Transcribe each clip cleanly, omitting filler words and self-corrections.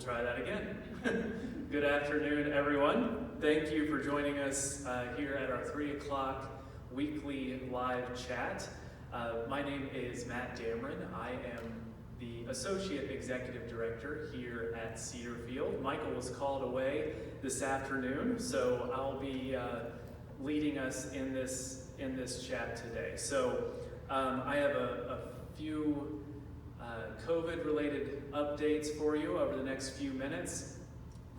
try that again. Good afternoon, everyone. Thank you for joining us here at our 3 o'clock weekly live chat. My name is Matt Dameron. I am the Associate Executive Director here at Cedarfield. Michael was called away this afternoon, so I'll be leading us in this chat today. So I have a few COVID-related updates for you over the next few minutes,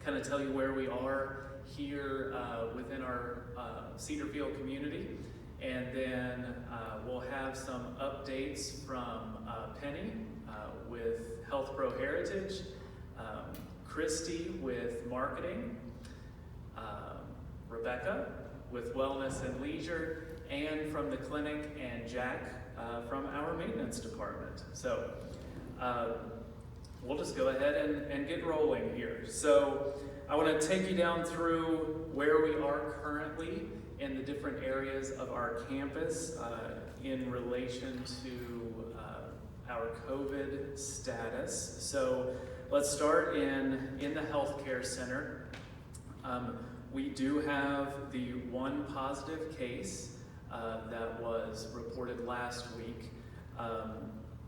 kind of tell you where we are here within our Cedarfield community, and then we'll have some updates from Penny with Health Pro Heritage, Christy with Marketing, Rebecca with Wellness and Leisure, and from the clinic, and Jack from our maintenance department. So we'll just go ahead and get rolling here. So I want to take you down through where we are currently in the different areas of our campus in relation to our COVID status. So let's start in the healthcare center. We do have the one positive case that was reported last week.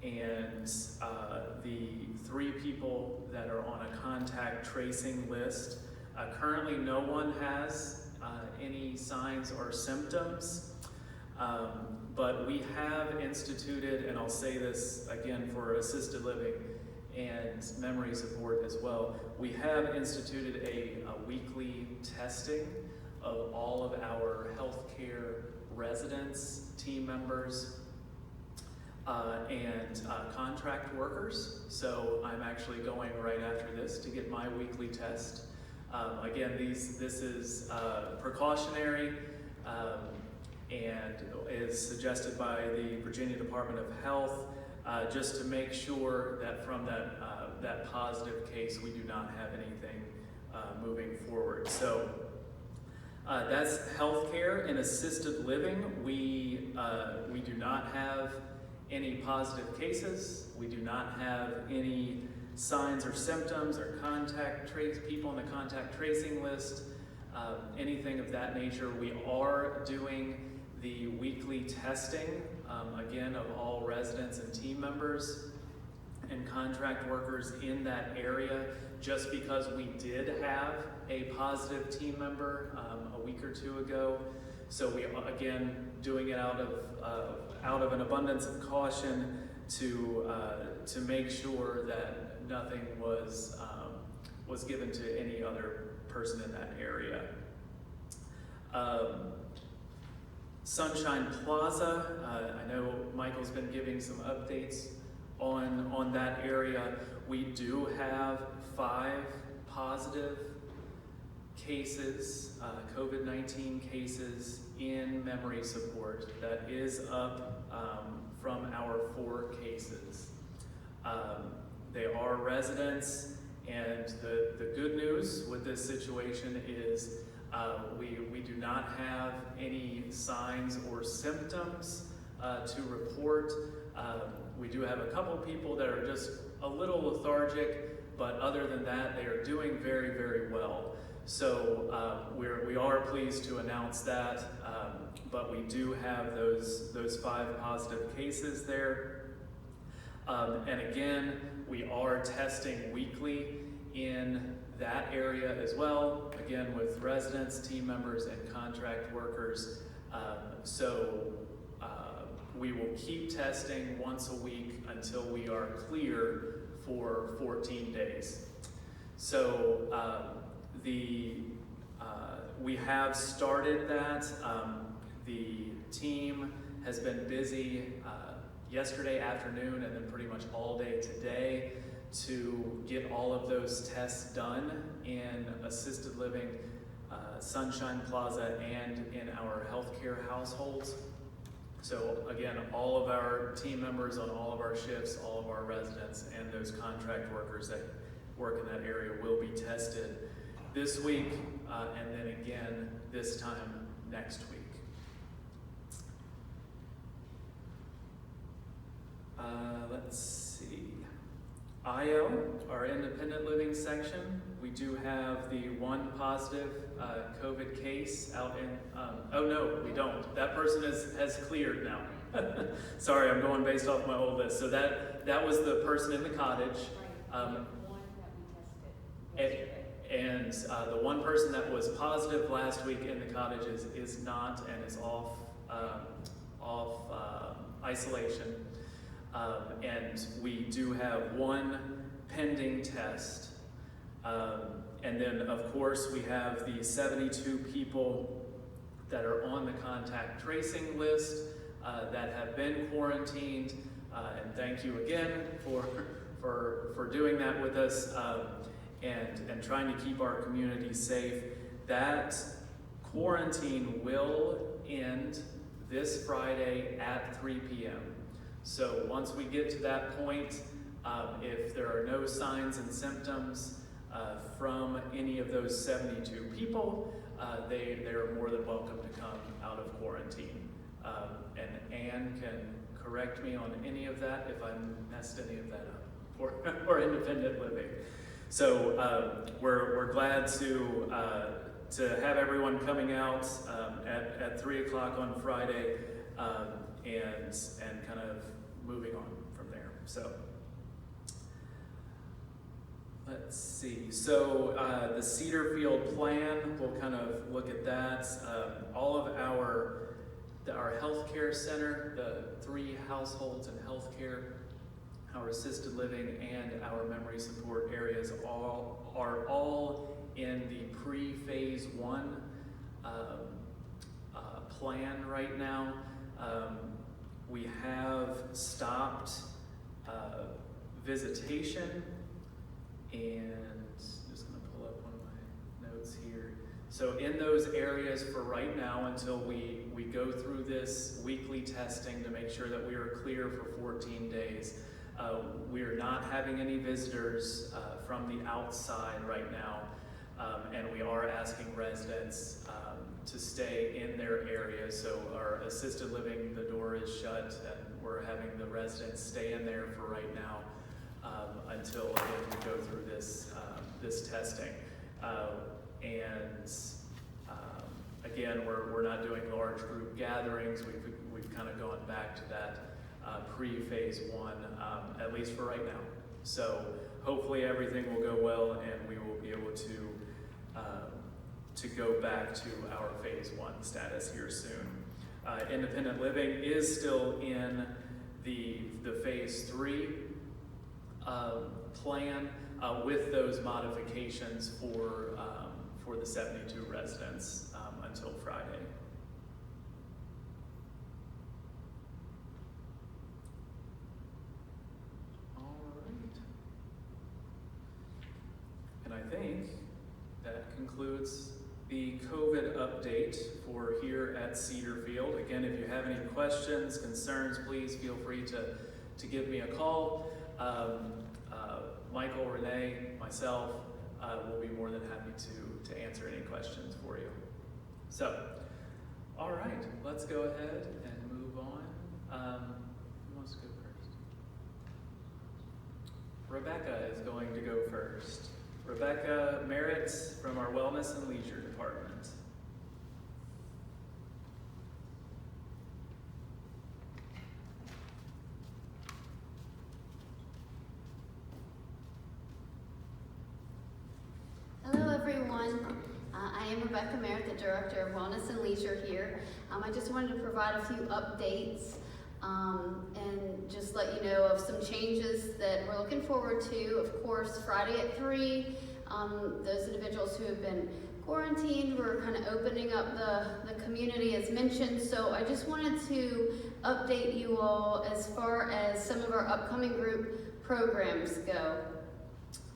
And the 3 people that are on a contact tracing list. Currently, no one has any signs or symptoms, but we have instituted, and I'll say this again for assisted living and memory support as well, we have instituted a weekly testing of all of our healthcare residents, team members, and contract workers. So I'm actually going right after this to get my weekly test. Again, this is precautionary and is suggested by the Virginia Department of Health, just to make sure that from that positive case we do not have anything moving forward. So that's healthcare. In assisted living, we do not have any positive cases. We do not have any signs or symptoms or people on the contact tracing list, anything of that nature. We are doing the weekly testing, again, of all residents and team members and contract workers in that area, just because we did have a positive team member a week or 2 ago. So we, again, doing it out of an abundance of caution to make sure that nothing was given to any other person in that area. Sunshine Plaza, I know Michael's been giving some updates on that area. We do have 5 positive cases, COVID-19 cases in memory support. That is up from our 4 cases. They are residents, and the good news with this situation is we do not have any signs or symptoms to report. We do have a couple people that are just a little lethargic, but other than that, they are doing very, very well. So we are pleased to announce that, but we do have those 5 positive cases there. And again, we are testing weekly in that area as well, again with residents, team members, and contract workers. So we will keep testing once a week until we are clear for 14 days. So we have started that. The team has been busy yesterday afternoon and then pretty much all day today to get all of those tests done in assisted living, Sunshine Plaza, and in our healthcare households. So again, all of our team members on all of our shifts, all of our residents, and those contract workers that work in that area will be tested this week, and then again this time next week. Let's see. IO, our independent living section, we do have the one positive COVID case out in, oh no, we don't. That person has cleared now. Sorry, I'm going based off my old list. So that was the person in the cottage. One that we tested yesterday. The one person that was positive last week in the cottage is not and is off isolation. And we do have one pending test. And then, of course, we have the 72 people that are on the contact tracing list that have been quarantined. And thank you again for doing that with us and trying to keep our community safe. That quarantine will end this Friday at 3 p.m. So once we get to that point, if there are no signs and symptoms from any of those 72 people, they're more than welcome to come out of quarantine. And Anne can correct me on any of that if I messed any of that up, or independent living. So we're glad to have everyone coming out at 3 o'clock on Friday and kind of moving on from there. So let's see. So the Cedarfield plan, we'll kind of look at that. All of our healthcare center, the 3 households in healthcare, our assisted living, and our memory support areas are all in the pre-phase 1 plan right now. We have stopped visitation, and I'm just going to pull up one of my notes here. So in those areas for right now, until we go through this weekly testing to make sure that we are clear for 14 days, we are not having any visitors from the outside right now, and we are asking residents to stay in their area. So our assisted living, the door is shut, and we're having the residents stay in there for right now until again we go through this testing. Again, we're not doing large group gatherings. We've kind of gone back to that pre-phase 1, at least for right now. So hopefully everything will go well, and we will be able to go back to our phase 1 status here soon. Independent living is still in the phase 3 plan with those modifications for the 72 residents until Friday. All right. And I think that concludes the COVID update for here at Cedarfield. Again, if you have any questions, concerns, please feel free to give me a call. Michael, Renee, myself will be more than happy to answer any questions for you. So, all right, let's go ahead and move on. Who wants to go first? Rebecca is going to go first. Rebecca Merritt from our Wellness and Leisure Department. Hello everyone, I am Rebecca Merritt, the Director of Wellness and Leisure here. I just wanted to provide a few updates and just let you know of some changes that we're looking forward to. Of course, Friday at 3, those individuals who have been quarantined, we're kind of opening up the community as mentioned. So I just wanted to update you all as far as some of our upcoming group programs go.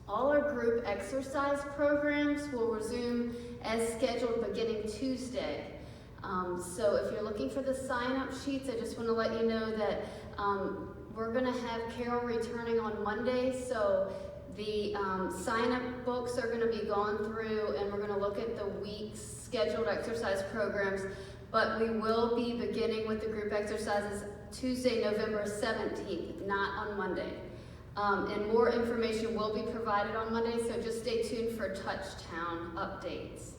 All our group exercise programs will resume as scheduled beginning Tuesday. So if you're looking for the sign-up sheets, I just want to let you know that we're going to have Carol returning on Monday. So the sign-up books are going to be gone through, and we're going to look at the week's scheduled exercise programs. But we will be beginning with the group exercises Tuesday, November 17th, not on Monday. And more information will be provided on Monday, so just stay tuned for Touchtown updates.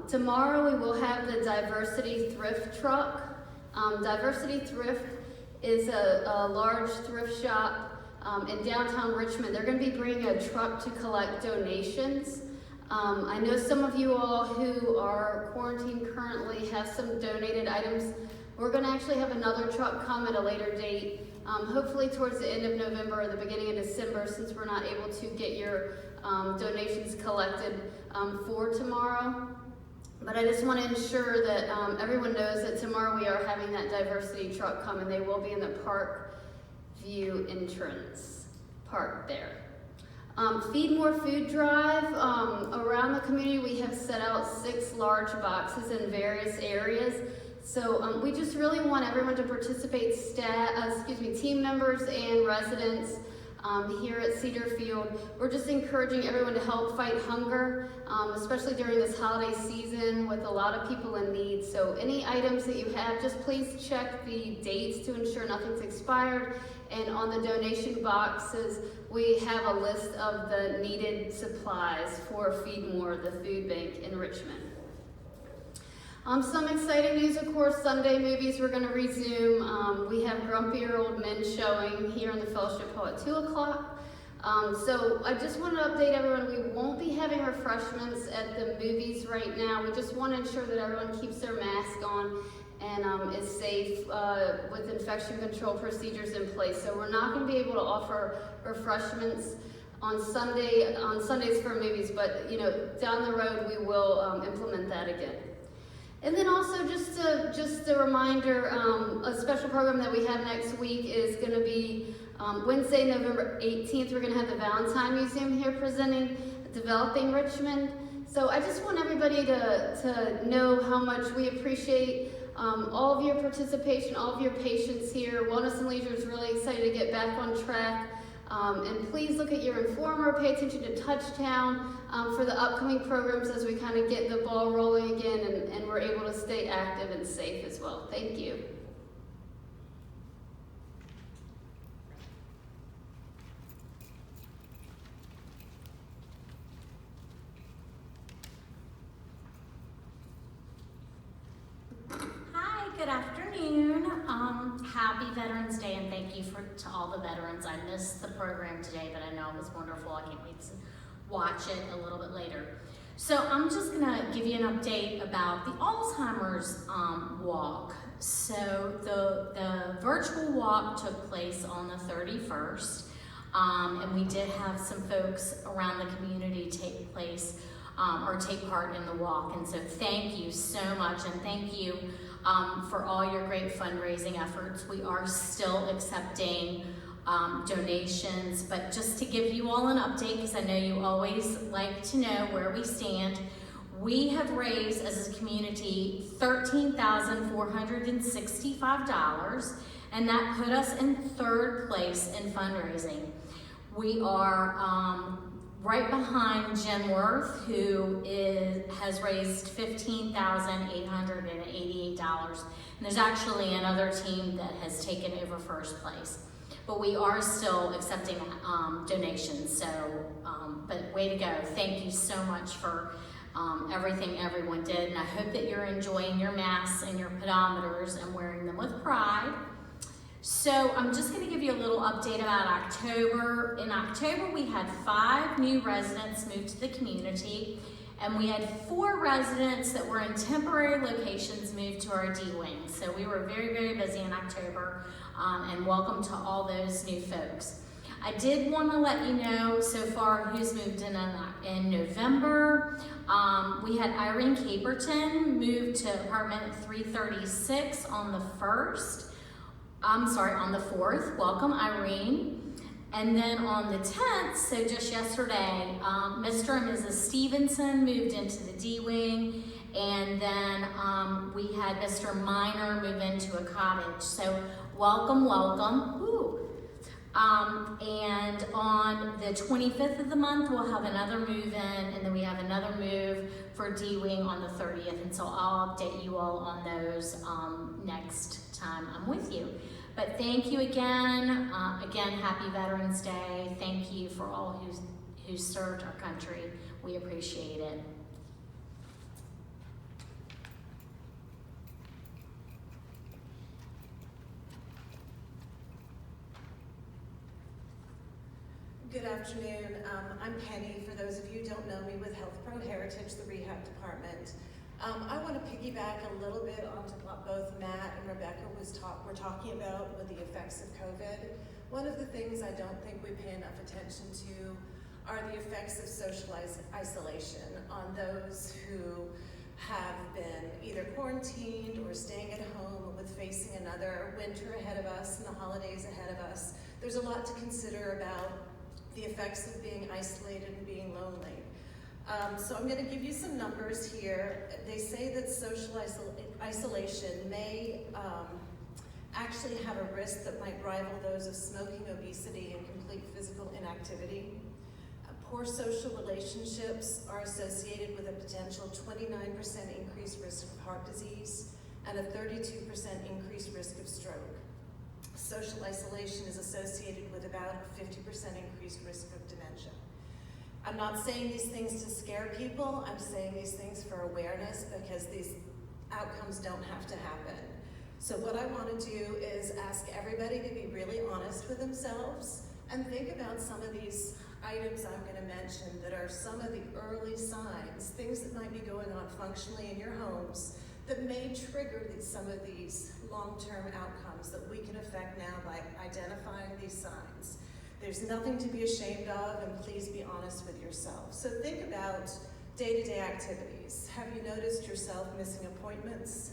Tomorrow we will have the Diversity Thrift Truck. Diversity Thrift is a large thrift shop in downtown Richmond. They're going to be bringing a truck to collect donations. I know some of you all who are quarantined currently have some donated items. We're going to actually have another truck come at a later date, hopefully towards the end of November or the beginning of December, since we're not able to get your donations collected for tomorrow. But I just want to ensure that everyone knows that tomorrow we are having that diversity truck come, and they will be in the Park View entrance, park there. Feed More Food Drive. Around the community we have set out 6 large boxes in various areas. So we just really want everyone to participate, team members and residents here at Cedar Field. We're just encouraging everyone to help fight hunger, especially during this holiday season with a lot of people in need. So any items that you have, just please check the dates to ensure nothing's expired. And on the donation boxes, we have a list of the needed supplies for Feed More, the food bank in Richmond. Some exciting news, of course, Sunday movies we're going to resume. We have Grumpier Old Men showing here in the Fellowship Hall at 2 o'clock. So I just want to update everyone, we won't be having refreshments at the movies right now. We just want to ensure that everyone keeps their mask on and is safe with infection control procedures in place. So we're not going to be able to offer refreshments on Sundays for movies, but down the road we will implement that again. And then also just a reminder, a special program that we have next week is going to be Wednesday, November 18th. We're going to have the Valentine Museum here presenting Developing Richmond. So I just want everybody to know how much we appreciate all of your participation, all of your patience here. Wellness and Leisure is really excited to get back on track. And please look at your Informer, pay attention to Touchtown for the upcoming programs as we kind of get the ball rolling again and we're able to stay active and safe as well. Thank you. Good afternoon. Happy Veterans Day, and thank you to all the veterans. I missed the program today, but I know it was wonderful. I can't wait to watch it a little bit later. So I'm just gonna give you an update about the Alzheimer's walk. So the virtual walk took place on the 31st, and we did have some folks around the community take part in the walk. And so thank you so much, and thank you for all your great fundraising efforts. We are still accepting donations, but just to give you all an update, because I know you always like to know where we stand, we have raised as a community $13,465, and that put us in 3rd place in fundraising. We are right behind Jen Worth, who has raised $15,888. And there's actually another team that has taken over 1st place. But we are still accepting donations, so, but way to go. Thank you so much for everything everyone did. And I hope that you're enjoying your masks and your pedometers and wearing them with pride. So I'm just going to give you a little update about October. In October, we had 5 new residents move to the community, and we had 4 residents that were in temporary locations move to our D-Wing. So we were very, very busy in October, and welcome to all those new folks. I did want to let you know so far who's moved in November. We had Irene Caperton move to apartment 336 on the 4th. Welcome, Irene. And then on the 10th, so just yesterday, Mr. and Mrs. Stevenson moved into the D-Wing, and then we had Mr. Minor move into a cottage. So welcome, welcome. Woo. And on the 25th of the month, we'll have another move in, and then we have another move for D-Wing on the 30th, and so I'll update you all on those next time I'm with you. But thank you again. Again, happy Veterans Day. Thank you for all who served our country. We appreciate it. Good afternoon. I'm Penny, for those of you who don't know me, with Health Pro Heritage, the rehab department. I want to piggyback a little bit onto what both Matt and Rebecca were talking about with the effects of COVID. One of the things I don't think we pay enough attention to are the effects of social isolation on those who have been either quarantined or staying at home with facing another winter ahead of us and the holidays ahead of us. There's a lot to consider about the effects of being isolated and being lonely. So I'm going to give you some numbers here. They say that social isolation may actually have a risk that might rival those of smoking, obesity, and complete physical inactivity. Poor social relationships are associated with a potential 29% increased risk of heart disease and a 32% increased risk of stroke. Social isolation is associated with about a 50% increased risk of dementia. I'm not saying these things to scare people, I'm saying these things for awareness because these outcomes don't have to happen. So what I want to do is ask everybody to be really honest with themselves and think about some of these items I'm going to mention that are some of the early signs, things that might be going on functionally in your homes that may trigger some of these long-term outcomes that we can affect now by identifying these signs. There's nothing to be ashamed of, and please be honest with yourself. So think about day-to-day activities. Have you noticed yourself missing appointments,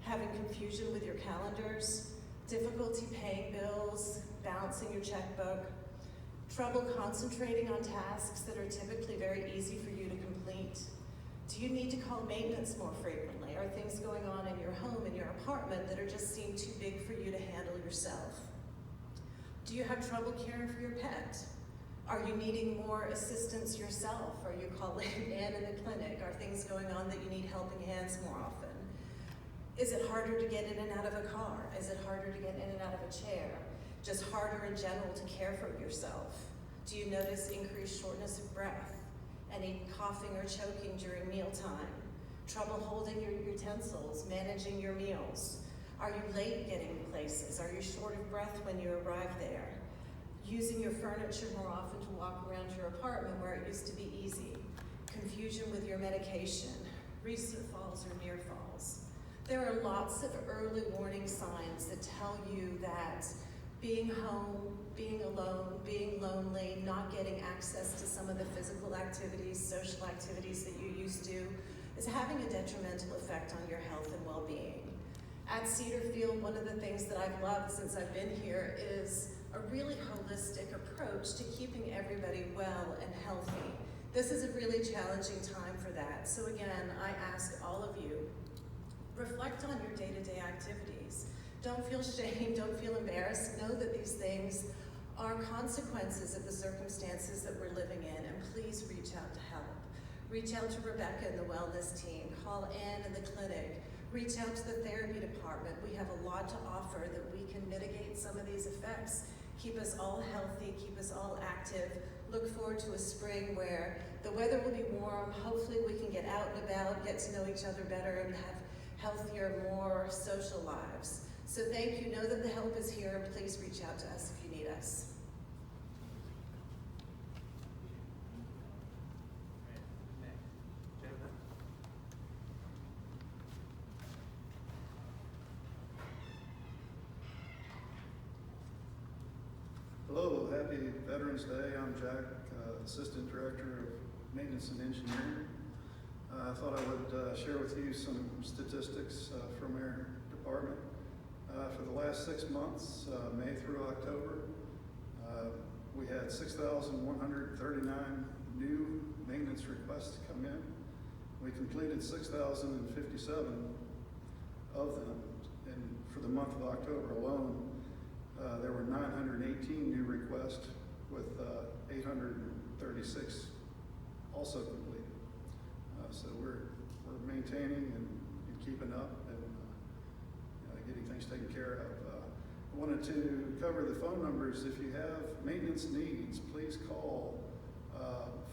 having confusion with your calendars, difficulty paying bills, balancing your checkbook, trouble concentrating on tasks that are typically very easy for you to complete? Do you need to call maintenance more frequently? Are things going on in your home, in your apartment, that are just seem too big for you to handle yourself? Do you have trouble caring for your pet? Are you needing more assistance yourself? Are you calling in the clinic? Are things going on that you need helping hands more often? Is it harder to get in and out of a car? Is it harder to get in and out of a chair? Just harder in general to care for yourself? Do you notice increased shortness of breath? Any coughing or choking during mealtime? Trouble holding your utensils, managing your meals? Are you late getting places? Are you short of breath when you arrive there? Using your furniture more often to walk around your apartment where it used to be easy? Confusion with your medication? Recent falls or near falls? There are lots of early warning signs that tell you that being home, being alone, being lonely, not getting access to some of the physical activities, social activities that you used to, is having a detrimental effect on your health and well-being. At Cedar Field, one of the things that I've loved since I've been here is a really holistic approach to keeping everybody well and healthy. This is a really challenging time for that. So again, I ask all of you, reflect on your day-to-day activities. Don't feel shame, don't feel embarrassed. Know that these things are consequences of the circumstances that we're living in, and please reach out to help. Reach out to Rebecca and the wellness team. Call Ann in the clinic. Reach out to the therapy department. We have a lot to offer that we can mitigate some of these effects. Keep us all healthy, keep us all active. Look forward to a spring where the weather will be warm. Hopefully we can get out and about, get to know each other better, and have healthier, more social lives. So thank you. Know that the help is here, and please reach out to us if you need us. Hello, happy Veterans Day. I'm Jack, Assistant Director of Maintenance and Engineering. I thought I would share with you some statistics from our department. For the last 6 months, May through October, we had 6,139 new maintenance requests come in. We completed 6,057 of them, and for the month of October alone, there were 918 new requests with 836 also completed. So we're maintaining and keeping up and getting things taken care of. wanted to cover the phone numbers. If you have maintenance needs, please call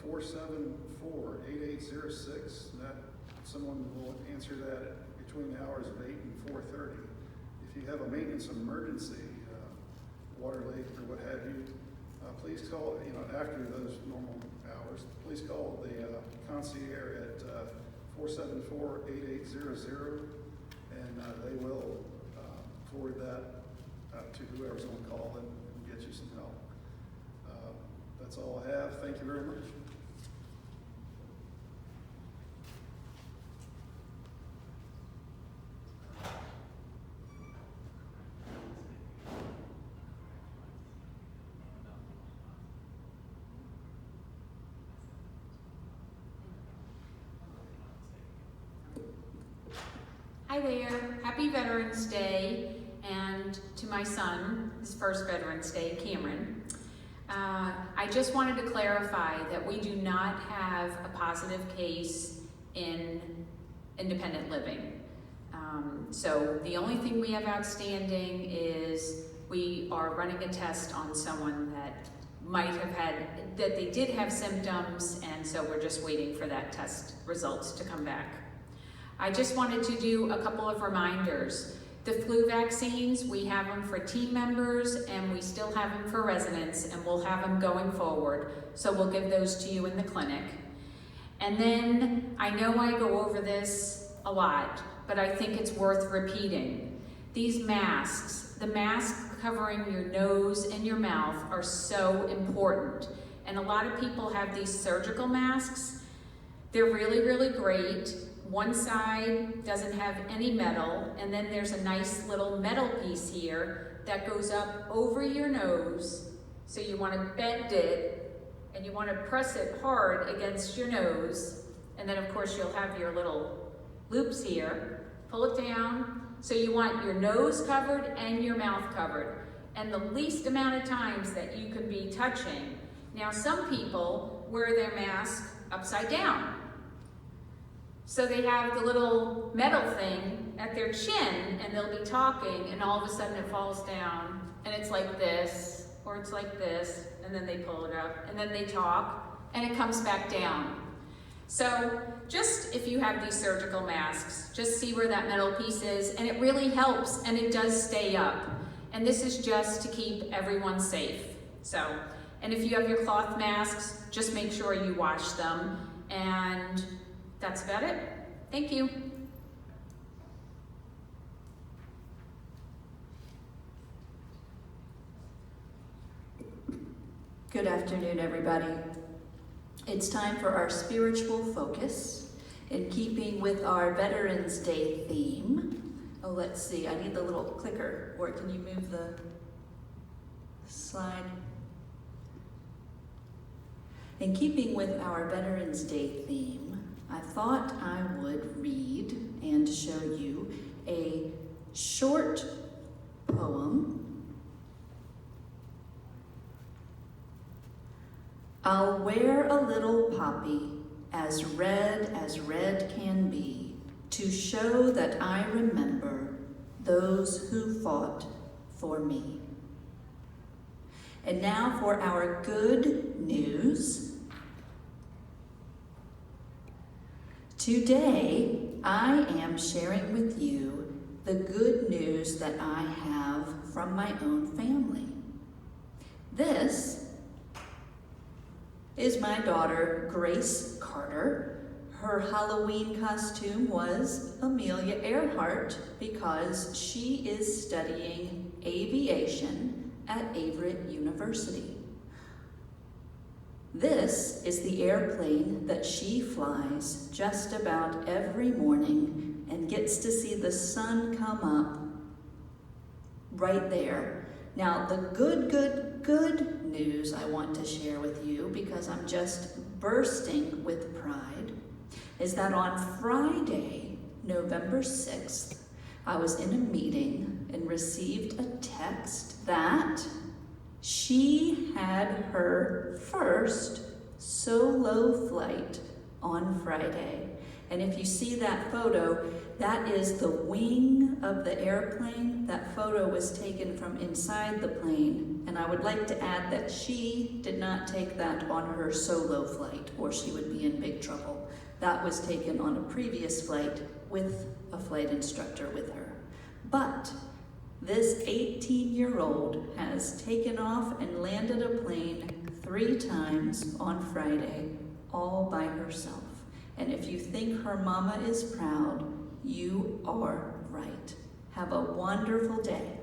474-8806. That someone will answer that between the hours of 8 and 4:30. If you have a maintenance emergency, water leak or what have you, please call, after those normal hours, please call the concierge at 474-8800, and they will forward that to whoever's on call and get you some help. That's all I have. Thank you very much. Hi there, happy Veterans Day, and to my son, his first Veterans Day, Cameron. I just wanted to clarify that we do not have a positive case in independent living. So the only thing we have outstanding is we are running a test on someone that that they did have symptoms, and so we're just waiting for that test results to come back. I just wanted to do a couple of reminders. The flu vaccines, we have them for team members and we still have them for residents, and we'll have them going forward. So we'll give those to you in the clinic. And then I know I go over this a lot, but I think it's worth repeating. These masks, the masks covering your nose and your mouth, are so important. And a lot of people have these surgical masks. They're really, really great. One side doesn't have any metal, and then there's a nice little metal piece here that goes up over your nose. So you want to bend it, and you want to press it hard against your nose. And then of course you'll have your little loops here. Pull it down. So you want your nose covered and your mouth covered, and the least amount of times that you can be touching. Now some people wear their mask upside down. So they have the little metal thing at their chin, and they'll be talking, and all of a sudden it falls down, and it's like this, or it's like this, and then they pull it up, and then they talk, and it comes back down. So just if you have these surgical masks, just see where that metal piece is, and it really helps, and it does stay up. And this is just to keep everyone safe. So, and if you have your cloth masks, just make sure you wash them, and that's about it. Thank you. Good afternoon, everybody. It's time for our spiritual focus. In keeping with our Veterans Day theme, let's see, I need the little clicker, or can you move the slide? In keeping with our Veterans Day theme, I thought I would read and show you a short poem. I'll wear a little poppy as red can be, to show that I remember those who fought for me. And now for our good news. Today, I am sharing with you the good news that I have from my own family. This is my daughter, Grace Carter. Her Halloween costume was Amelia Earhart because she is studying aviation at Averett University. This is the airplane that she flies just about every morning and gets to see the sun come up right there. Now, the good news I want to share with you, because I'm just bursting with pride, is that on Friday, November 6th, I was in a meeting and received a text that she had her first solo flight on Friday. And if you see that photo, that is the wing of the airplane. That photo was taken from inside the plane. And I would like to add that she did not take that on her solo flight, or she would be in big trouble. That was taken on a previous flight with a flight instructor with her. But this 18-year-old has taken off and landed a plane 3 times on Friday, all by herself. And if you think her mama is proud, you are right. Have a wonderful day.